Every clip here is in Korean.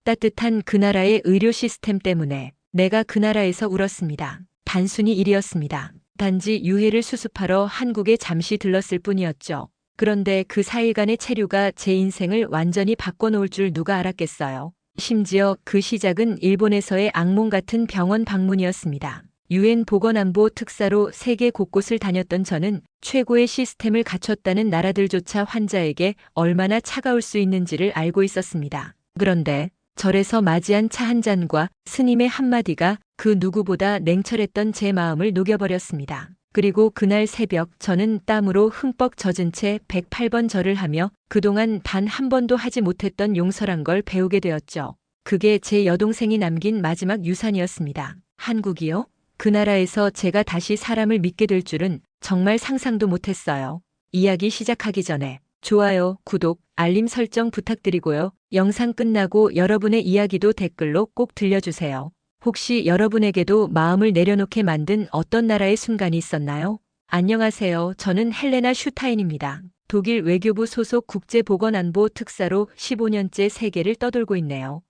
따뜻한 그 나라의 의료 시스템 때문에 내가 그 나라에서 울었습니다. 단순히 일이었습니다. 단지 유해를 수습하러 한국에 잠시 들렀을 뿐이었죠. 그런데 그 4일간의 체류가 제 인생을 완전히 바꿔놓을 줄 누가 알았겠어요. 심지어 그 시작은 일본에서의 악몽 같은 병원 방문이었습니다. 유엔 보건안보 특사로 세계 곳곳을 다녔던 저는 최고의 시스템을 갖췄다는 나라들조차 환자에게 얼마나 차가울 수 있는지를 알고 있었습니다. 그런데 절에서 맞이한 차 한 잔과 스님의 한마디가 그 누구보다 냉철했던 제 마음을 녹여버렸습니다. 그리고 그날 새벽 저는 땀으로 흠뻑 젖은 채 108번 절을 하며 그동안 단 한 번도 하지 못했던 용서란 걸 배우게 되었죠. 그게 제 여동생이 남긴 마지막 유산이었습니다. 한국이요? 그 나라에서 제가 다시 사람을 믿게 될 줄은 정말 상상도 못했어요. 이야기 시작하기 전에 좋아요, 구독, 알림 설정 부탁드리고요. 영상 끝나고 여러분의 이야기도 댓글로 꼭 들려주세요. 혹시 여러분에게도 마음을 내려놓게 만든 어떤 나라의 순간이 있었나요? 안녕하세요. 저는 헬레나 슈타인입니다. 독일 외교부 소속 국제보건안보 특사로 15년째 세계를 떠돌고 있네요.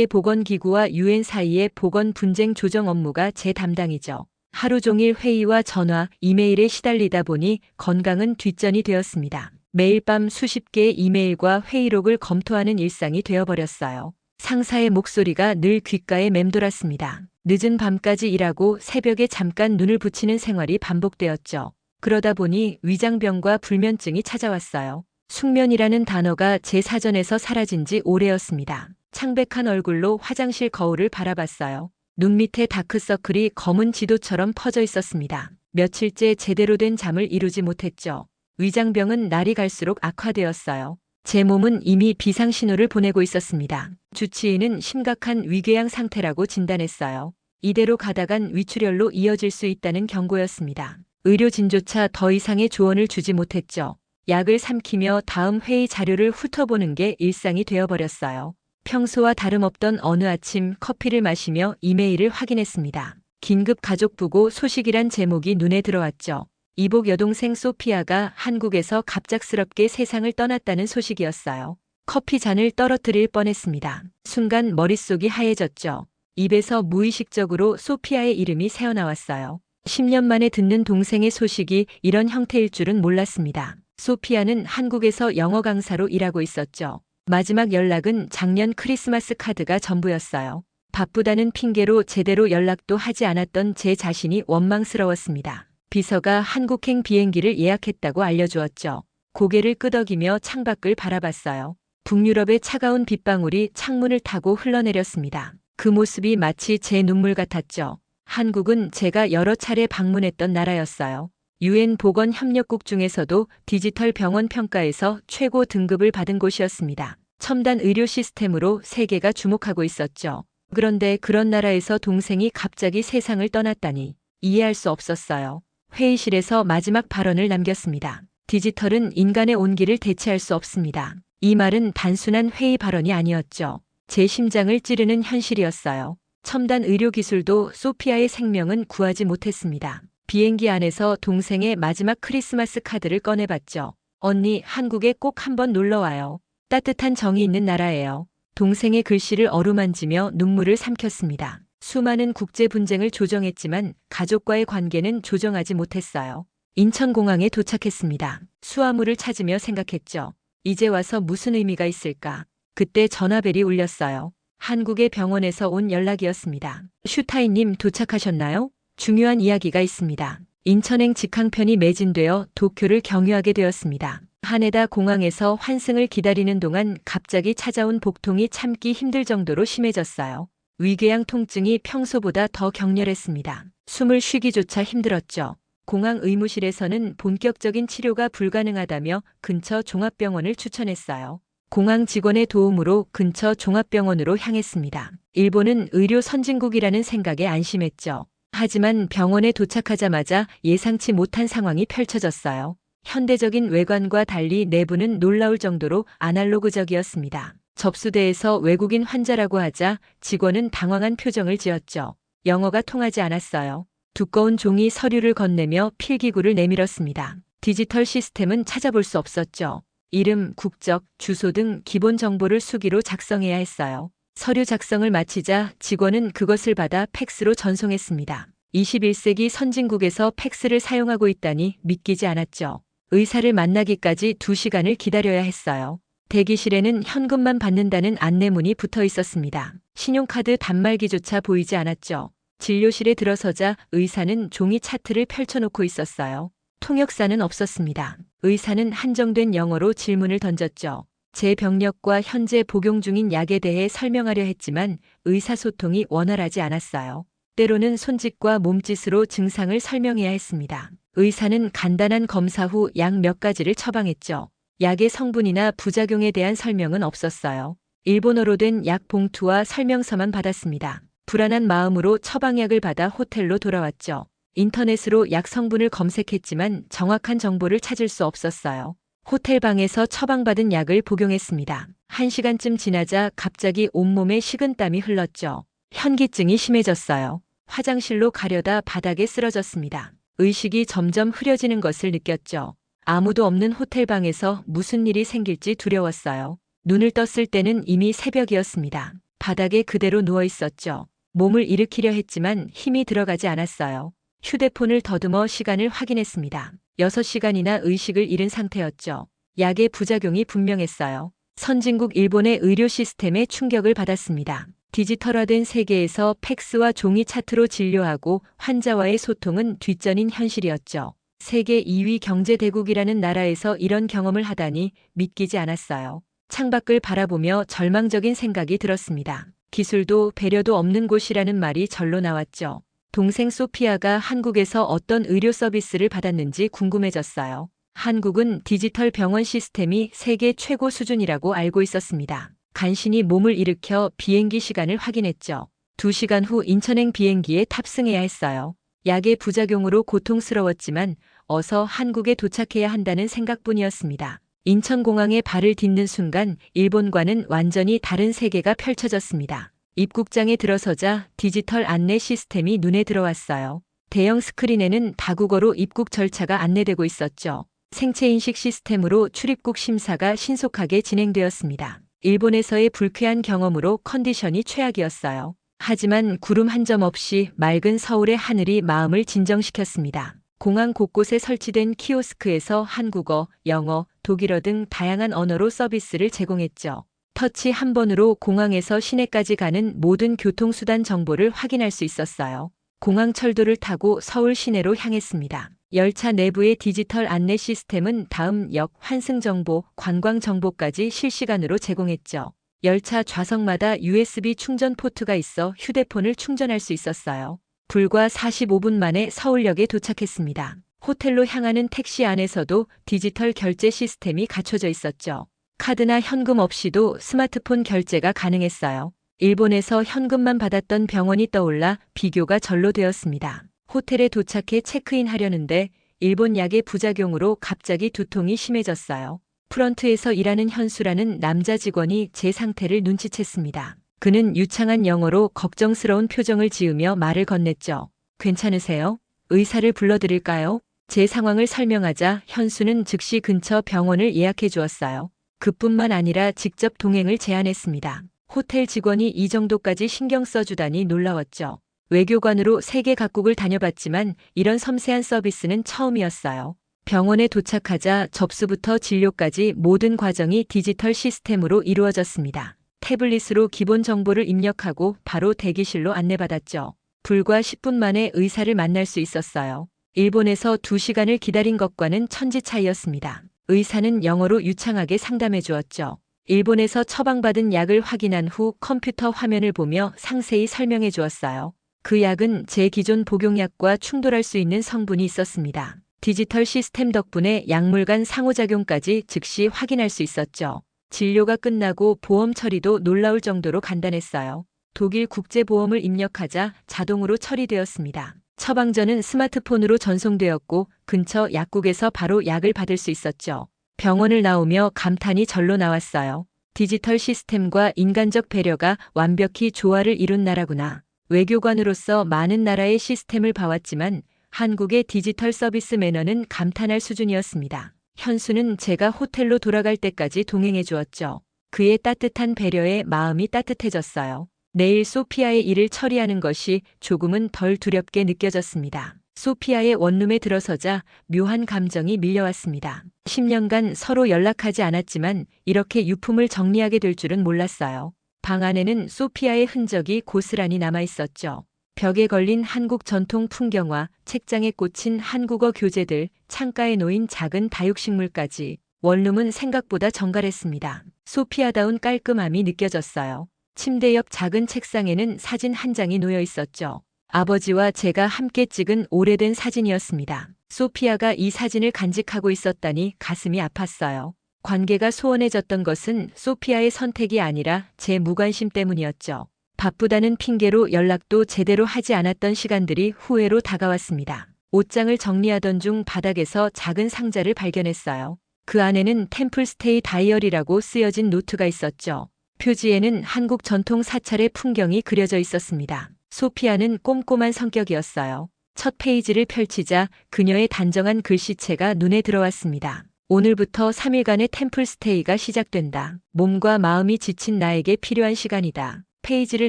세계보건기구와 유엔 사이의 보건 분쟁 조정 업무가 제 담당이죠. 하루 종일 회의와 전화, 이메일에 시달리다 보니 건강은 뒷전이 되었습니다. 매일 밤 수십 개의 이메일과 회의록을 검토하는 일상이 되어버렸어요. 상사의 목소리가 늘 귓가에 맴돌았습니다. 늦은 밤까지 일하고 새벽에 잠깐 눈을 붙이는 생활이 반복되었죠. 그러다 보니 위장병과 불면증이 찾아왔어요. 숙면이라는 단어가 제 사전에서 사라진 지 오래였습니다. 창백한 얼굴로 화장실 거울을 바라봤어요. 눈 밑에 다크서클이 검은 지도처럼 퍼져 있었습니다. 며칠째 제대로 된 잠을 이루지 못했죠. 위장병은 날이 갈수록 악화되었어요. 제 몸은 이미 비상신호를 보내고 있었습니다. 주치의는 심각한 위궤양 상태라고 진단했어요. 이대로 가다간 위출혈로 이어질 수 있다는 경고였습니다. 의료진조차 더 이상의 조언을 주지 못했죠. 약을 삼키며 다음 회의 자료를 훑어보는 게 일상이 되어버렸어요. 평소와 다름없던 어느 아침 커피를 마시며 이메일을 확인했습니다. 긴급 가족부고 소식이란 제목이 눈에 들어왔죠. 이복 여동생 소피아가 한국에서 갑작스럽게 세상을 떠났다는 소식이었어요. 커피 잔을 떨어뜨릴 뻔했습니다. 순간 머릿속이 하얘졌죠. 입에서 무의식적으로 소피아의 이름이 새어나왔어요. 10년 만에 듣는 동생의 소식이 이런 형태일 줄은 몰랐습니다. 소피아는 한국에서 영어 강사로 일하고 있었죠. 마지막 연락은 작년 크리스마스 카드가 전부였어요. 바쁘다는 핑계로 제대로 연락도 하지 않았던 제 자신이 원망스러웠습니다. 비서가 한국행 비행기를 예약했다고 알려주었죠. 고개를 끄덕이며 창밖을 바라봤어요. 북유럽의 차가운 빗방울이 창문을 타고 흘러내렸습니다. 그 모습이 마치 제 눈물 같았죠. 한국은 제가 여러 차례 방문했던 나라였어요. 유엔 보건협력국 중에서도 디지털 병원 평가에서 최고 등급을 받은 곳이었습니다. 첨단 의료 시스템으로 세계가 주목하고 있었죠. 그런데 그런 나라에서 동생이 갑자기 세상을 떠났다니 이해할 수 없었어요. 회의실에서 마지막 발언을 남겼습니다. 디지털은 인간의 온기를 대체할 수 없습니다. 이 말은 단순한 회의 발언이 아니었죠. 제 심장을 찌르는 현실이었어요. 첨단 의료 기술도 소피아의 생명은 구하지 못했습니다. 비행기 안에서 동생의 마지막 크리스마스 카드를 꺼내봤죠. 언니, 한국에 꼭 한번 놀러와요. 따뜻한 정이 있는 나라예요. 동생의 글씨를 어루만지며 눈물을 삼켰습니다. 수많은 국제 분쟁을 조정했지만 가족과의 관계는 조정하지 못했어요. 인천공항에 도착했습니다. 수화물을 찾으며 생각했죠. 이제 와서 무슨 의미가 있을까? 그때 전화벨이 울렸어요. 한국의 병원에서 온 연락이었습니다. 슈타인님 도착하셨나요? 중요한 이야기가 있습니다. 인천행 직항편이 매진되어 도쿄를 경유하게 되었습니다. 하네다 공항에서 환승을 기다리는 동안 갑자기 찾아온 복통이 참기 힘들 정도로 심해졌어요. 위궤양 통증이 평소보다 더 격렬했습니다. 숨을 쉬기조차 힘들었죠. 공항 의무실에서는 본격적인 치료가 불가능하다며 근처 종합병원을 추천했어요. 공항 직원의 도움으로 근처 종합병원으로 향했습니다. 일본은 의료 선진국이라는 생각에 안심했죠. 하지만 병원에 도착하자마자 예상치 못한 상황이 펼쳐졌어요. 현대적인 외관과 달리 내부는 놀라울 정도로 아날로그적이었습니다. 접수대에서 외국인 환자라고 하자 직원은 당황한 표정을 지었죠. 영어가 통하지 않았어요. 두꺼운 종이 서류를 건네며 필기구를 내밀었습니다. 디지털 시스템은 찾아볼 수 없었죠. 이름, 국적, 주소 등 기본 정보를 수기로 작성해야 했어요. 서류 작성을 마치자 직원은 그것을 받아 팩스로 전송했습니다. 21세기 선진국에서 팩스를 사용하고 있다니 믿기지 않았죠. 의사를 만나기까지 2시간을 기다려야 했어요. 대기실에는 현금만 받는다는 안내문이 붙어 있었습니다. 신용카드 단말기조차 보이지 않았죠. 진료실에 들어서자 의사는 종이 차트를 펼쳐놓고 있었어요. 통역사는 없었습니다. 의사는 한정된 영어로 질문을 던졌죠. 제 병력과 현재 복용 중인 약에 대해 설명하려 했지만 의사소통이 원활하지 않았어요. 때로는 손짓과 몸짓으로 증상을 설명해야 했습니다. 의사는 간단한 검사 후 약 몇 가지를 처방했죠. 약의 성분이나 부작용에 대한 설명은 없었어요. 일본어로 된 약 봉투와 설명서만 받았습니다. 불안한 마음으로 처방약을 받아 호텔로 돌아왔죠. 인터넷으로 약 성분을 검색했지만 정확한 정보를 찾을 수 없었어요. 호텔 방에서 처방받은 약을 복용했습니다. 1시간쯤 지나자 갑자기 온몸에 식은땀이 흘렀죠. 현기증이 심해졌어요. 화장실로 가려다 바닥에 쓰러졌습니다. 의식이 점점 흐려지는 것을 느꼈죠. 아무도 없는 호텔 방에서 무슨 일이 생길지 두려웠어요. 눈을 떴을 때는 이미 새벽이었습니다. 바닥에 그대로 누워 있었죠. 몸을 일으키려 했지만 힘이 들어가지 않았어요. 휴대폰을 더듬어 시간을 확인했습니다. 6시간이나 의식을 잃은 상태였죠. 약의 부작용이 분명했어요. 선진국 일본의 의료 시스템에 충격을 받았습니다. 디지털화된 세계에서 팩스와 종이 차트로 진료하고 환자와의 소통은 뒷전인 현실이었죠. 세계 2위 경제대국이라는 나라에서 이런 경험을 하다니 믿기지 않았어요. 창밖을 바라보며 절망적인 생각이 들었습니다. 기술도 배려도 없는 곳이라는 말이 절로 나왔죠. 동생 소피아가 한국에서 어떤 의료 서비스를 받았는지 궁금해졌어요. 한국은 디지털 병원 시스템이 세계 최고 수준이라고 알고 있었습니다. 간신히 몸을 일으켜 비행기 시간을 확인했죠. 2시간 후 인천행 비행기에 탑승해야 했어요. 약의 부작용으로 고통스러웠지만 어서 한국에 도착해야 한다는 생각뿐이었습니다. 인천공항에 발을 딛는 순간 일본과는 완전히 다른 세계가 펼쳐졌습니다. 입국장에 들어서자 디지털 안내 시스템이 눈에 들어왔어요. 대형 스크린에는 다국어로 입국 절차가 안내되고 있었죠. 생체인식 시스템으로 출입국 심사가 신속하게 진행되었습니다. 일본에서의 불쾌한 경험으로 컨디션이 최악이었어요. 하지만 구름 한 점 없이 맑은 서울의 하늘이 마음을 진정시켰습니다. 공항 곳곳에 설치된 키오스크에서 한국어, 영어, 독일어 등 다양한 언어로 서비스를 제공했죠. 터치 한 번으로 공항에서 시내까지 가는 모든 교통수단 정보를 확인할 수 있었어요. 공항 철도를 타고 서울 시내로 향했습니다. 열차 내부의 디지털 안내 시스템은 다음 역 환승 정보, 관광 정보까지 실시간으로 제공했죠. 열차 좌석마다 USB 충전 포트가 있어 휴대폰을 충전할 수 있었어요. 불과 45분 만에 서울역에 도착했습니다. 호텔로 향하는 택시 안에서도 디지털 결제 시스템이 갖춰져 있었죠. 카드나 현금 없이도 스마트폰 결제가 가능했어요. 일본에서 현금만 받았던 병원이 떠올라 비교가 절로 되었습니다. 호텔에 도착해 체크인 하려는데 일본 약의 부작용으로 갑자기 두통이 심해졌어요. 프런트에서 일하는 현수라는 남자 직원이 제 상태를 눈치챘습니다. 그는 유창한 영어로 걱정스러운 표정을 지으며 말을 건넸죠. 괜찮으세요? 의사를 불러드릴까요? 제 상황을 설명하자 현수는 즉시 근처 병원을 예약해 주었어요. 그뿐만 아니라 직접 동행을 제안했습니다. 호텔 직원이 이 정도까지 신경 써주다니 놀라웠죠. 외교관으로 세계 각국을 다녀봤지만 이런 섬세한 서비스는 처음이었어요. 병원에 도착하자 접수부터 진료까지 모든 과정이 디지털 시스템으로 이루어졌습니다. 태블릿으로 기본 정보를 입력하고 바로 대기실로 안내받았죠. 불과 10분 만에 의사를 만날 수 있었어요. 일본에서 2시간을 기다린 것과는 천지 차이였습니다. 의사는 영어로 유창하게 상담해 주었죠. 일본에서 처방받은 약을 확인한 후 컴퓨터 화면을 보며 상세히 설명해 주었어요. 그 약은 제 기존 복용약과 충돌할 수 있는 성분이 있었습니다. 디지털 시스템 덕분에 약물 간 상호작용까지 즉시 확인할 수 있었죠. 진료가 끝나고 보험 처리도 놀라울 정도로 간단했어요. 독일 국제보험을 입력하자 자동으로 처리되었습니다. 처방전은 스마트폰으로 전송되었고 근처 약국에서 바로 약을 받을 수 있었죠. 병원을 나오며 감탄이 절로 나왔어요. 디지털 시스템과 인간적 배려가 완벽히 조화를 이룬 나라구나. 외교관으로서 많은 나라의 시스템을 봐왔지만 한국의 디지털 서비스 매너는 감탄할 수준이었습니다. 현수는 제가 호텔로 돌아갈 때까지 동행해 주었죠. 그의 따뜻한 배려에 마음이 따뜻해졌어요. 내일 소피아의 일을 처리하는 것이 조금은 덜 두렵게 느껴졌습니다. 소피아의 원룸에 들어서자 묘한 감정이 밀려왔습니다. 10년간 서로 연락하지 않았지만 이렇게 유품을 정리하게 될 줄은 몰랐어요. 방 안에는 소피아의 흔적이 고스란히 남아 있었죠. 벽에 걸린 한국 전통 풍경화, 책장에 꽂힌 한국어 교재들, 창가에 놓인 작은 다육식물까지 원룸은 생각보다 정갈했습니다. 소피아다운 깔끔함이 느껴졌어요. 침대 옆 작은 책상에는 사진 한 장이 놓여 있었죠. 아버지와 제가 함께 찍은 오래된 사진이었습니다. 소피아가 이 사진을 간직하고 있었다니 가슴이 아팠어요. 관계가 소원해졌던 것은 소피아의 선택이 아니라 제 무관심 때문이었죠. 바쁘다는 핑계로 연락도 제대로 하지 않았던 시간들이 후회로 다가왔습니다. 옷장을 정리하던 중 바닥에서 작은 상자를 발견했어요. 그 안에는 템플스테이 다이어리라고 쓰여진 노트가 있었죠. 표지에는 한국 전통 사찰의 풍경이 그려져 있었습니다. 소피아는 꼼꼼한 성격이었어요. 첫 페이지를 펼치자 그녀의 단정한 글씨체가 눈에 들어왔습니다. 오늘부터 3일간의 템플스테이가 시작된다. 몸과 마음이 지친 나에게 필요한 시간이다. 페이지를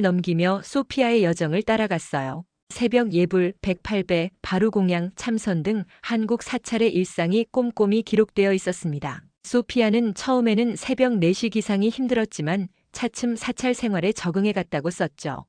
넘기며 소피아의 여정을 따라갔어요. 새벽 예불, 108배, 바루공양, 참선 등 한국 사찰의 일상이 꼼꼼히 기록되어 있었습니다. 소피아는 처음에는 새벽 4시 기상이 힘들었지만 차츰 사찰 생활에 적응해 갔다고 썼죠.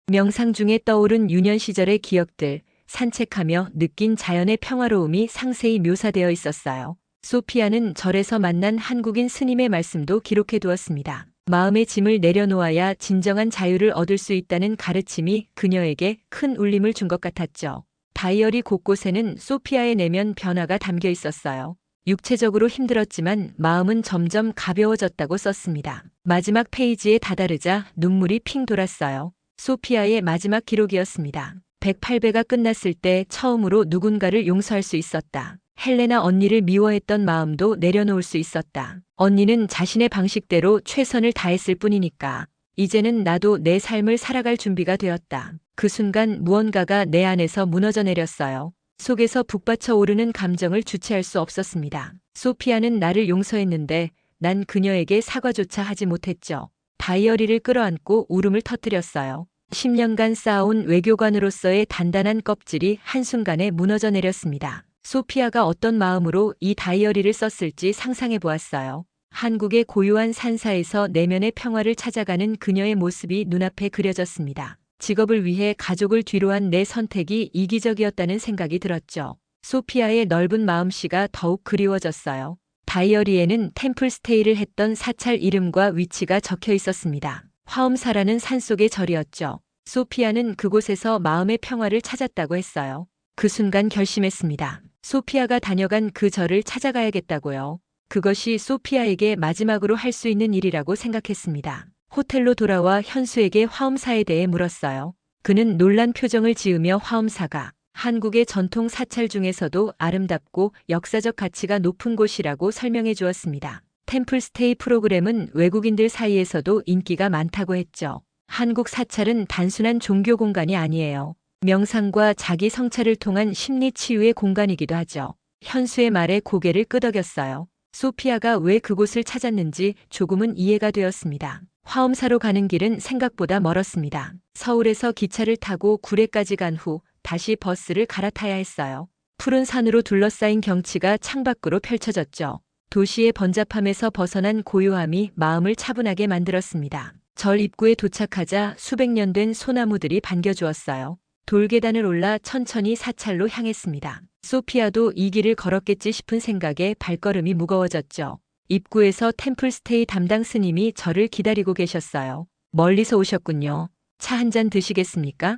명상 중에 떠오른 유년 시절의 기억들, 산책하며 느낀 자연의 평화로움이 상세히 묘사되어 있었어요. 소피아는 절에서 만난 한국인 스님의 말씀도 기록해 두었습니다. 마음의 짐을 내려놓아야 진정한 자유를 얻을 수 있다는 가르침이 그녀에게 큰 울림을 준 것 같았죠. 다이어리 곳곳에는 소피아의 내면 변화가 담겨 있었어요. 육체적으로 힘들었지만 마음은 점점 가벼워졌다고 썼습니다. 마지막 페이지에 다다르자 눈물이 핑 돌았어요. 소피아의 마지막 기록이었습니다. 108배가 끝났을 때 처음으로 누군가를 용서할 수 있었다. 헬레나 언니를 미워했던 마음도 내려놓을 수 있었다. 언니는 자신의 방식대로 최선을 다했을 뿐이니까. 이제는 나도 내 삶을 살아갈 준비가 되었다. 그 순간 무언가가 내 안에서 무너져 내렸어요. 속에서 북받쳐 오르는 감정을 주체할 수 없었습니다. 소피아는 나를 용서했는데 난 그녀에게 사과조차 하지 못했죠. 다이어리를 끌어안고 울음을 터뜨렸어요. 10년간 쌓아온 외교관으로서의 단단한 껍질이 한순간에 무너져 내렸습니다. 소피아가 어떤 마음으로 이 다이어리를 썼을지 상상해 보았어요. 한국의 고요한 산사에서 내면의 평화를 찾아가는 그녀의 모습이 눈앞에 그려졌습니다. 직업을 위해 가족을 뒤로한 내 선택이 이기적이었다는 생각이 들었죠. 소피아의 넓은 마음씨가 더욱 그리워졌어요. 다이어리에는 템플스테이를 했던 사찰 이름과 위치가 적혀 있었습니다. 화엄사라는 산속의 절이었죠. 소피아는 그곳에서 마음의 평화를 찾았다고 했어요. 그 순간 결심했습니다. 소피아가 다녀간 그 절을 찾아가야겠다고요. 그것이 소피아에게 마지막으로 할 수 있는 일이라고 생각했습니다. 호텔로 돌아와 현수에게 화엄사에 대해 물었어요. 그는 놀란 표정을 지으며 화엄사가 한국의 전통 사찰 중에서도 아름답고 역사적 가치가 높은 곳이라고 설명해 주었습니다. 템플스테이 프로그램은 외국인들 사이에서도 인기가 많다고 했죠. 한국 사찰은 단순한 종교 공간이 아니에요. 명상과 자기 성찰을 통한 심리 치유의 공간이기도 하죠. 현수의 말에 고개를 끄덕였어요. 소피아가 왜 그곳을 찾았는지 조금은 이해가 되었습니다. 화엄사로 가는 길은 생각보다 멀었습니다. 서울에서 기차를 타고 구례까지 간 후 다시 버스를 갈아타야 했어요. 푸른 산으로 둘러싸인 경치가 창밖으로 펼쳐졌죠. 도시의 번잡함에서 벗어난 고요함이 마음을 차분하게 만들었습니다. 절 입구에 도착하자 수백 년 된 소나무들이 반겨주었어요. 돌계단을 올라 천천히 사찰로 향했습니다. 소피아도 이 길을 걸었겠지 싶은 생각에 발걸음이 무거워졌죠. 입구에서 템플스테이 담당 스님이 저를 기다리고 계셨어요. 멀리서 오셨군요. 차 한 잔 드시겠습니까?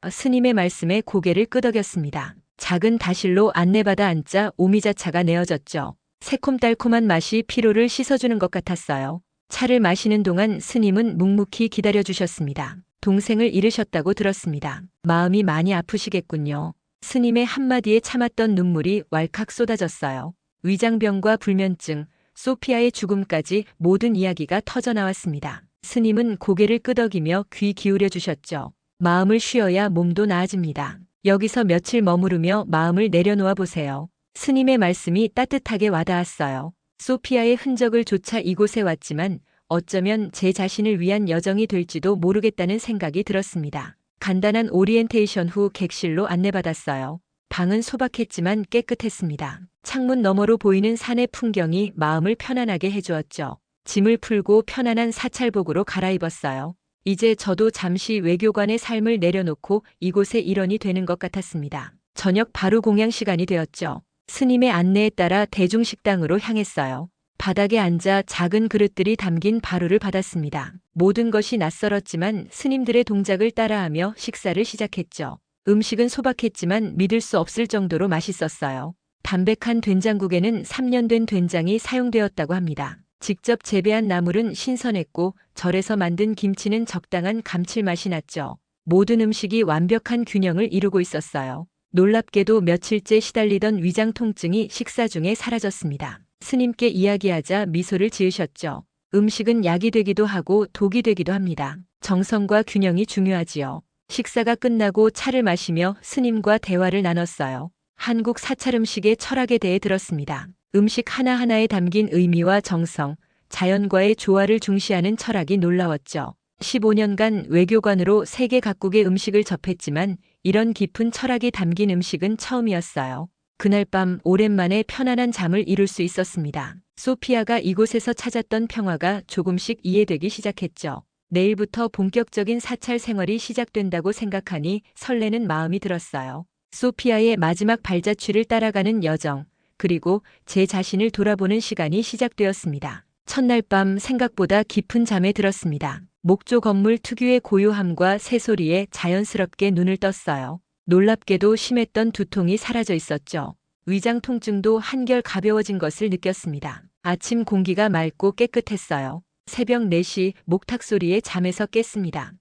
스님의 말씀에 고개를 끄덕였습니다. 작은 다실로 안내받아 앉자 오미자차가 내어졌죠. 새콤달콤한 맛이 피로를 씻어주는 것 같았어요. 차를 마시는 동안 스님은 묵묵히 기다려주셨습니다. 동생을 잃으셨다고 들었습니다. 마음이 많이 아프시겠군요. 스님의 한마디에 참았던 눈물이 왈칵 쏟아졌어요. 위장병과 불면증, 소피아의 죽음까지 모든 이야기가 터져나왔습니다. 스님은 고개를 끄덕이며 귀 기울여 주셨죠. 마음을 쉬어야 몸도 나아집니다. 여기서 며칠 머무르며 마음을 내려놓아 보세요. 스님의 말씀이 따뜻하게 와닿았어요. 소피아의 흔적을 조차 이곳에 왔지만 어쩌면 제 자신을 위한 여정이 될지도 모르겠다는 생각이 들었습니다. 간단한 오리엔테이션 후 객실로 안내받았어요. 방은 소박했지만 깨끗했습니다. 창문 너머로 보이는 산의 풍경이 마음을 편안하게 해주었죠. 짐을 풀고 편안한 사찰복으로 갈아입었어요. 이제 저도 잠시 외교관의 삶을 내려놓고 이곳의 일원이 되는 것 같았습니다. 저녁 바로 공양 시간이 되었죠. 스님의 안내에 따라 대중식당으로 향했어요. 바닥에 앉아 작은 그릇들이 담긴 바루를 받았습니다. 모든 것이 낯설었지만 스님들의 동작을 따라하며 식사를 시작했죠. 음식은 소박했지만 믿을 수 없을 정도로 맛있었어요. 담백한 된장국에는 3년 된 된장이 사용되었다고 합니다. 직접 재배한 나물은 신선했고 절에서 만든 김치는 적당한 감칠맛이 났죠. 모든 음식이 완벽한 균형을 이루고 있었어요. 놀랍게도 며칠째 시달리던 위장 통증이 식사 중에 사라졌습니다. 스님께 이야기하자 미소를 지으셨죠. 음식은 약이 되기도 하고 독이 되기도 합니다. 정성과 균형이 중요하지요. 식사가 끝나고 차를 마시며 스님과 대화를 나눴어요. 한국 사찰 음식의 철학에 대해 들었습니다. 음식 하나하나에 담긴 의미와 정성, 자연과의 조화를 중시하는 철학이 놀라웠죠. 15년간 외교관으로 세계 각국의 음식을 접했지만 이런 깊은 철학이 담긴 음식은 처음이었어요. 그날 밤 오랜만에 편안한 잠을 이룰 수 있었습니다. 소피아가 이곳에서 찾았던 평화가 조금씩 이해되기 시작했죠. 내일부터 본격적인 사찰 생활이 시작된다고 생각하니 설레는 마음이 들었어요. 소피아의 마지막 발자취를 따라가는 여정, 그리고 제 자신을 돌아보는 시간이 시작되었습니다. 첫날 밤 생각보다 깊은 잠에 들었습니다. 목조 건물 특유의 고요함과 새소리에 자연스럽게 눈을 떴어요. 놀랍게도 심했던 두통이 사라져 있었죠. 위장 통증도 한결 가벼워진 것을 느꼈습니다. 아침 공기가 맑고 깨끗했어요. 새벽 4시 목탁 소리에 잠에서 깼습니다.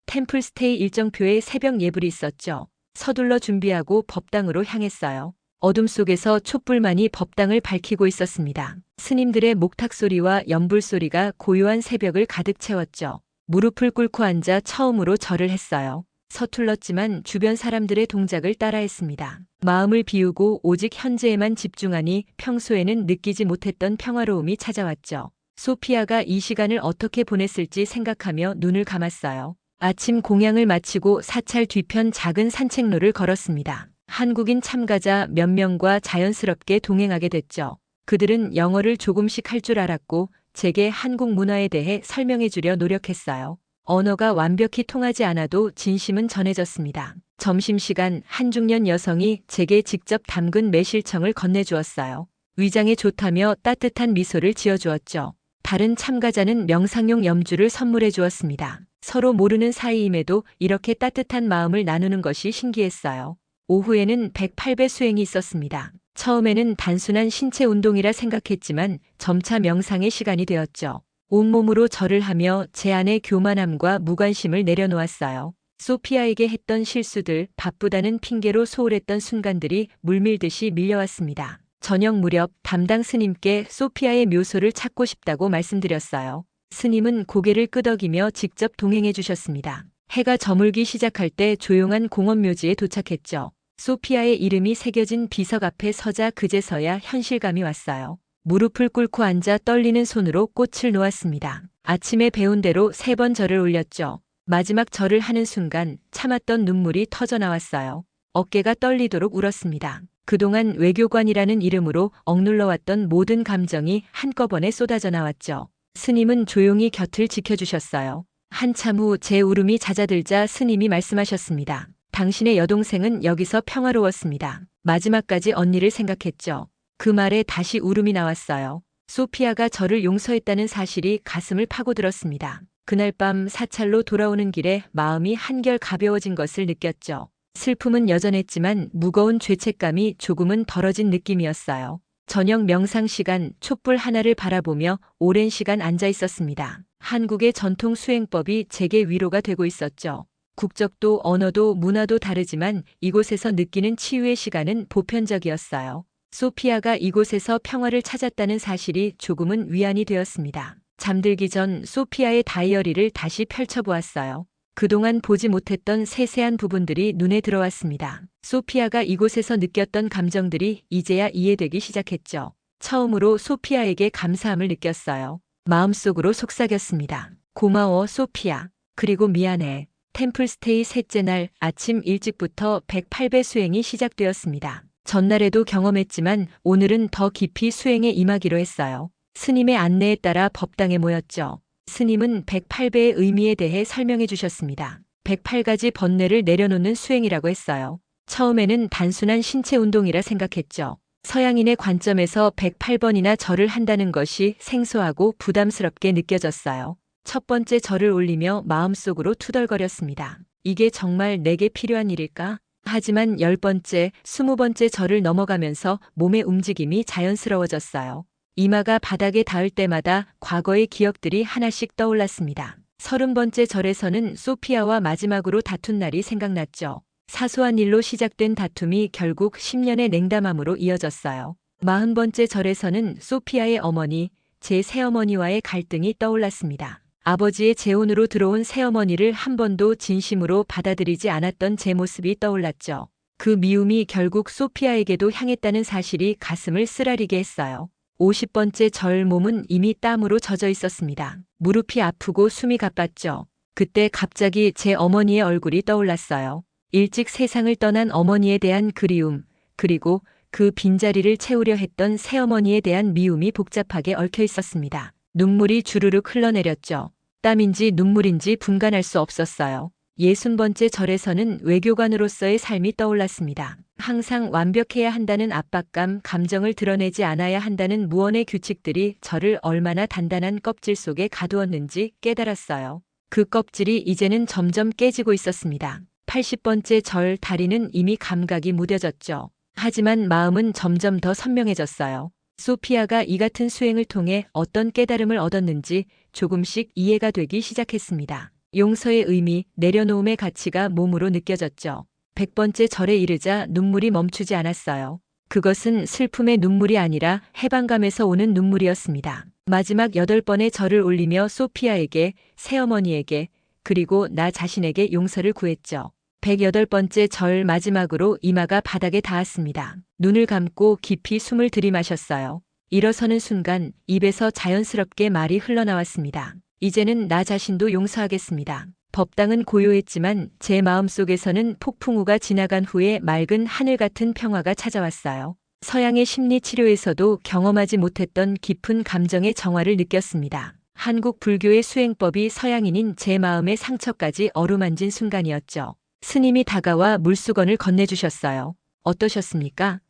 템플스테이 일정표에 새벽 예불이 있었죠. 서둘러 준비하고 법당으로 향했어요. 어둠 속에서 촛불만이 법당을 밝히고 있었습니다. 스님들의 목탁 소리와 연불 소리가 고요한 새벽을 가득 채웠죠. 무릎을 꿇고 앉아 처음으로 절을 했어요. 서툴렀지만 주변 사람들의 동작을 따라했습니다. 마음을 비우고 오직 현재에만 집중하니 평소에는 느끼지 못했던 평화로움이 찾아왔죠. 소피아가 이 시간을 어떻게 보냈을지 생각하며 눈을 감았어요. 아침 공양을 마치고 사찰 뒤편 작은 산책로를 걸었습니다. 한국인 참가자 몇 명과 자연스럽게 동행하게 됐죠. 그들은 영어를 조금씩 할 줄 알았고 제게 한국 문화에 대해 설명해 주려 노력했어요. 언어가 완벽히 통하지 않아도 진심은 전해졌습니다. 점심시간 한 중년 여성이 제게 직접 담근 매실청을 건네주었어요. 위장에 좋다며 따뜻한 미소를 지어주었죠. 다른 참가자는 명상용 염주를 선물해 주었습니다. 서로 모르는 사이임에도 이렇게 따뜻한 마음을 나누는 것이 신기했어요. 오후에는 108배 수행이 있었습니다. 처음에는 단순한 신체 운동이라 생각했지만 점차 명상의 시간이 되었죠. 온몸으로 절을 하며 제 안의 교만함과 무관심을 내려놓았어요. 소피아에게 했던 실수들, 바쁘다는 핑계로 소홀했던 순간들이 물밀듯이 밀려왔습니다. 저녁 무렵 담당 스님께 소피아의 묘소를 찾고 싶다고 말씀드렸어요. 스님은 고개를 끄덕이며 직접 동행해 주셨습니다. 해가 저물기 시작할 때 조용한 공원 묘지에 도착했죠. 소피아의 이름이 새겨진 비석 앞에 서자 그제서야 현실감이 왔어요. 무릎을 꿇고 앉아 떨리는 손으로 꽃을 놓았습니다. 아침에 배운 대로 3번 절을 올렸죠. 마지막 절을 하는 순간 참았던 눈물이 터져 나왔어요. 어깨가 떨리도록 울었습니다. 그동안 외교관이라는 이름으로 억눌러왔던 모든 감정이 한꺼번에 쏟아져 나왔죠. 스님은 조용히 곁을 지켜주셨어요. 한참 후 제 울음이 잦아들자 스님이 말씀하셨습니다. 당신의 여동생은 여기서 평화로웠습니다. 마지막까지 언니를 생각했죠. 그 말에 다시 울음이 나왔어요. 소피아가 저를 용서했다는 사실이 가슴을 파고들었습니다. 그날 밤 사찰로 돌아오는 길에 마음이 한결 가벼워진 것을 느꼈죠. 슬픔은 여전했지만 무거운 죄책감이 조금은 덜어진 느낌이었어요. 저녁 명상 시간 촛불 하나를 바라보며 오랜 시간 앉아 있었습니다. 한국의 전통 수행법이 제게 위로가 되고 있었죠. 국적도 언어도 문화도 다르지만 이곳에서 느끼는 치유의 시간은 보편적이었어요. 소피아가 이곳에서 평화를 찾았다는 사실이 조금은 위안이 되었습니다. 잠들기 전 소피아의 다이어리를 다시 펼쳐보았어요. 그동안 보지 못했던 세세한 부분들이 눈에 들어왔습니다. 소피아가 이곳에서 느꼈던 감정들이 이제야 이해되기 시작했죠. 처음으로 소피아에게 감사함을 느꼈어요. 마음속으로 속삭였습니다. 고마워, 소피아. 그리고 미안해. 템플스테이 셋째 날 아침 일찍부터 108배 수행이 시작되었습니다. 전날에도 경험했지만 오늘은 더 깊이 수행에 임하기로 했어요. 스님의 안내에 따라 법당에 모였죠. 스님은 108배의 의미에 대해 설명해 주셨습니다. 108가지 번뇌를 내려놓는 수행이라고 했어요. 처음에는 단순한 신체 운동이라 생각했죠. 서양인의 관점에서 108번이나 절을 한다는 것이 생소하고 부담스럽게 느껴졌어요. 첫 번째 절을 올리며 마음속으로 투덜거렸습니다. 이게 정말 내게 필요한 일일까? 하지만 10번째, 20번째 절을 넘어가면서 몸의 움직임이 자연스러워졌어요. 이마가 바닥에 닿을 때마다 과거의 기억들이 하나씩 떠올랐습니다. 30번째 절에서는 소피아와 마지막으로 다툰 날이 생각났죠. 사소한 일로 시작된 다툼이 결국 10년의 냉담함으로 이어졌어요. 40번째 절에서는 소피아의 어머니, 제 새어머니와의 갈등이 떠올랐습니다. 아버지의 재혼으로 들어온 새어머니를 한 번도 진심으로 받아들이지 않았던 제 모습이 떠올랐죠. 그 미움이 결국 소피아에게도 향했다는 사실이 가슴을 쓰라리게 했어요. 50번째 절 몸은 이미 땀으로 젖어 있었습니다. 무릎이 아프고 숨이 가빴죠. 그때 갑자기 제 어머니의 얼굴이 떠올랐어요. 일찍 세상을 떠난 어머니에 대한 그리움, 그리고 그 빈자리를 채우려 했던 새어머니에 대한 미움이 복잡하게 얽혀 있었습니다. 눈물이 주르륵 흘러내렸죠. 땀인지 눈물인지 분간할 수 없었어요. 60번째 절에서는 외교관으로서의 삶이 떠올랐습니다. 항상 완벽해야 한다는 압박감, 감정을 드러내지 않아야 한다는 무언의 규칙들이 저를 얼마나 단단한 껍질 속에 가두었는지 깨달았어요. 그 껍질이 이제는 점점 깨지고 있었습니다. 80번째 절 다리는 이미 감각이 무뎌졌죠. 하지만 마음은 점점 더 선명해졌어요. 소피아가 이 같은 수행을 통해 어떤 깨달음을 얻었는지 조금씩 이해가 되기 시작했습니다. 용서의 의미, 내려놓음의 가치가 몸으로 느껴졌죠. 100번째 절에 이르자 눈물이 멈추지 않았어요. 그것은 슬픔의 눈물이 아니라 해방감에서 오는 눈물이었습니다. 마지막 8번의 절을 올리며 소피아에게, 새어머니에게, 그리고 나 자신에게 용서를 구했죠. 108번째 절 마지막으로 이마가 바닥에 닿았습니다. 눈을 감고 깊이 숨을 들이마셨어요. 일어서는 순간 입에서 자연스럽게 말이 흘러나왔습니다. 이제는 나 자신도 용서하겠습니다. 법당은 고요했지만 제 마음속에서는 폭풍우가 지나간 후에 맑은 하늘 같은 평화가 찾아왔어요. 서양의 심리 치료에서도 경험하지 못했던 깊은 감정의 정화를 느꼈습니다. 한국 불교의 수행법이 서양인인 제 마음의 상처까지 어루만진 순간이었죠. 스님이 다가와 물수건을 건네주셨어요. 어떠셨습니까?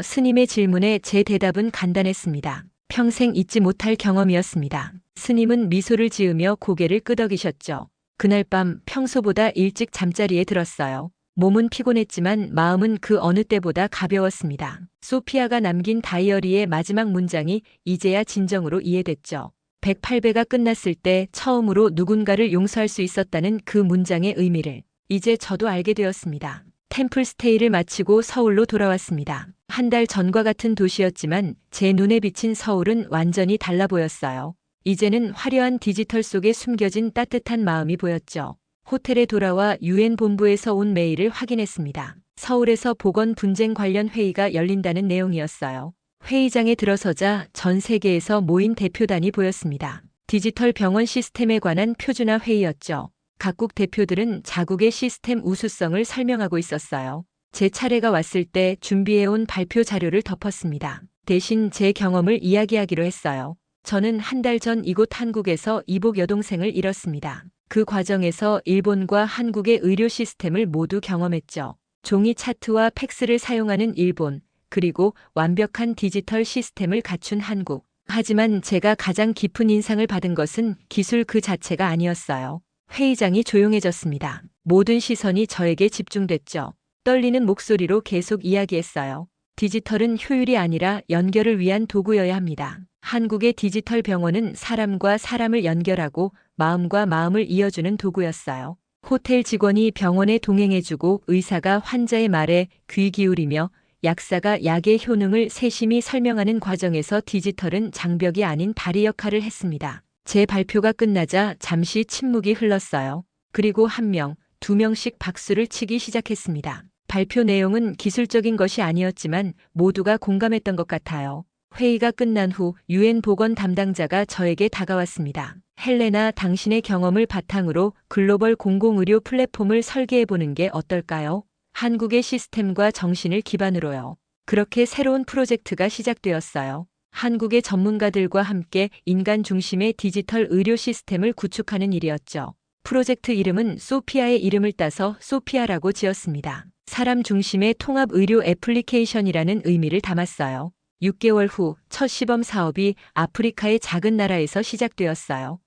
스님의 질문에 제 대답은 간단했습니다. 평생 잊지 못할 경험이었습니다. 스님은 미소를 지으며 고개를 끄덕이셨죠. 그날 밤 평소보다 일찍 잠자리에 들었어요. 몸은 피곤했지만 마음은 그 어느 때보다 가벼웠습니다. 소피아가 남긴 다이어리의 마지막 문장이 이제야 진정으로 이해됐죠. 108배가 끝났을 때 처음으로 누군가를 용서할 수 있었다는 그 문장의 의미를 이제 저도 알게 되었습니다. 템플스테이를 마치고 서울로 돌아왔습니다. 한 달 전과 같은 도시였지만 제 눈에 비친 서울은 완전히 달라 보였어요. 이제는 화려한 디지털 속에 숨겨진 따뜻한 마음이 보였죠. 호텔에 돌아와 유엔 본부에서 온 메일을 확인했습니다. 서울에서 보건 분쟁 관련 회의가 열린다는 내용이었어요. 회의장에 들어서자 전 세계에서 모인 대표단이 보였습니다. 디지털 병원 시스템에 관한 표준화 회의였죠. 각국 대표들은 자국의 시스템 우수성을 설명하고 있었어요. 제 차례가 왔을 때 준비해온 발표 자료를 덮었습니다. 대신 제 경험을 이야기하기로 했어요. 저는 한 달 전 이곳 한국에서 이복 여동생을 잃었습니다. 그 과정에서 일본과 한국의 의료 시스템을 모두 경험했죠. 종이 차트와 팩스를 사용하는 일본, 그리고 완벽한 디지털 시스템을 갖춘 한국. 하지만 제가 가장 깊은 인상을 받은 것은 기술 그 자체가 아니었어요. 회의장이 조용해졌습니다. 모든 시선이 저에게 집중됐죠. 떨리는 목소리로 계속 이야기했어요. 디지털은 효율이 아니라 연결을 위한 도구여야 합니다. 한국의 디지털 병원은 사람과 사람을 연결하고 마음과 마음을 이어주는 도구였어요. 호텔 직원이 병원에 동행해주고 의사가 환자의 말에 귀 기울이며 약사가 약의 효능을 세심히 설명하는 과정에서 디지털은 장벽이 아닌 다리 역할을 했습니다. 제 발표가 끝나자 잠시 침묵이 흘렀어요. 그리고 한 명, 두 명씩 박수를 치기 시작했습니다. 발표 내용은 기술적인 것이 아니었지만 모두가 공감했던 것 같아요. 회의가 끝난 후 유엔 보건 담당자가 저에게 다가왔습니다. 헬레나, 당신의 경험을 바탕으로 글로벌 공공의료 플랫폼을 설계해보는 게 어떨까요? 한국의 시스템과 정신을 기반으로요. 그렇게 새로운 프로젝트가 시작되었어요. 한국의 전문가들과 함께 인간 중심의 디지털 의료 시스템을 구축하는 일이었죠. 프로젝트 이름은 소피아의 이름을 따서 소피아라고 지었습니다. 사람 중심의 통합 의료 애플리케이션이라는 의미를 담았어요. 6개월 후 첫 시범 사업이 아프리카의 작은 나라에서 시작되었어요.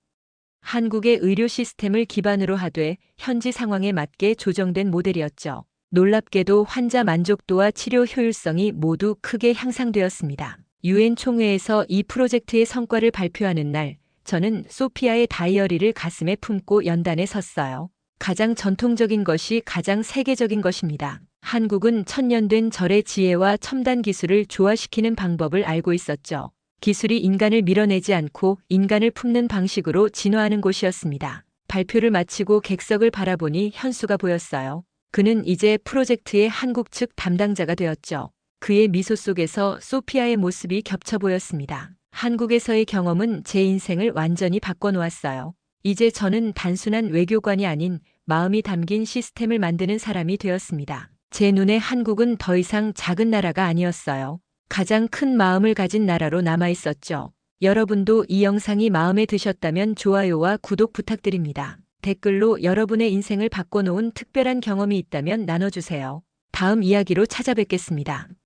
한국의 의료 시스템을 기반으로 하되 현지 상황에 맞게 조정된 모델이었죠. 놀랍게도 환자 만족도와 치료 효율성이 모두 크게 향상되었습니다. 유엔 총회에서 이 프로젝트의 성과를 발표하는 날, 저는 소피아의 다이어리를 가슴에 품고 연단에 섰어요. 가장 전통적인 것이 가장 세계적인 것입니다. 한국은 천년된 절의 지혜와 첨단 기술을 조화시키는 방법을 알고 있었죠. 기술이 인간을 밀어내지 않고 인간을 품는 방식으로 진화하는 곳이었습니다. 발표를 마치고 객석을 바라보니 현수가 보였어요. 그는 이제 프로젝트의 한국 측 담당자가 되었죠. 그의 미소 속에서 소피아의 모습이 겹쳐 보였습니다. 한국에서의 경험은 제 인생을 완전히 바꿔놓았어요. 이제 저는 단순한 외교관이 아닌 마음이 담긴 시스템을 만드는 사람이 되었습니다. 제 눈에 한국은 더 이상 작은 나라가 아니었어요. 가장 큰 마음을 가진 나라로 남아 있었죠. 여러분도 이 영상이 마음에 드셨다면 좋아요와 구독 부탁드립니다. 댓글로 여러분의 인생을 바꿔놓은 특별한 경험이 있다면 나눠주세요. 다음 이야기로 찾아뵙겠습니다.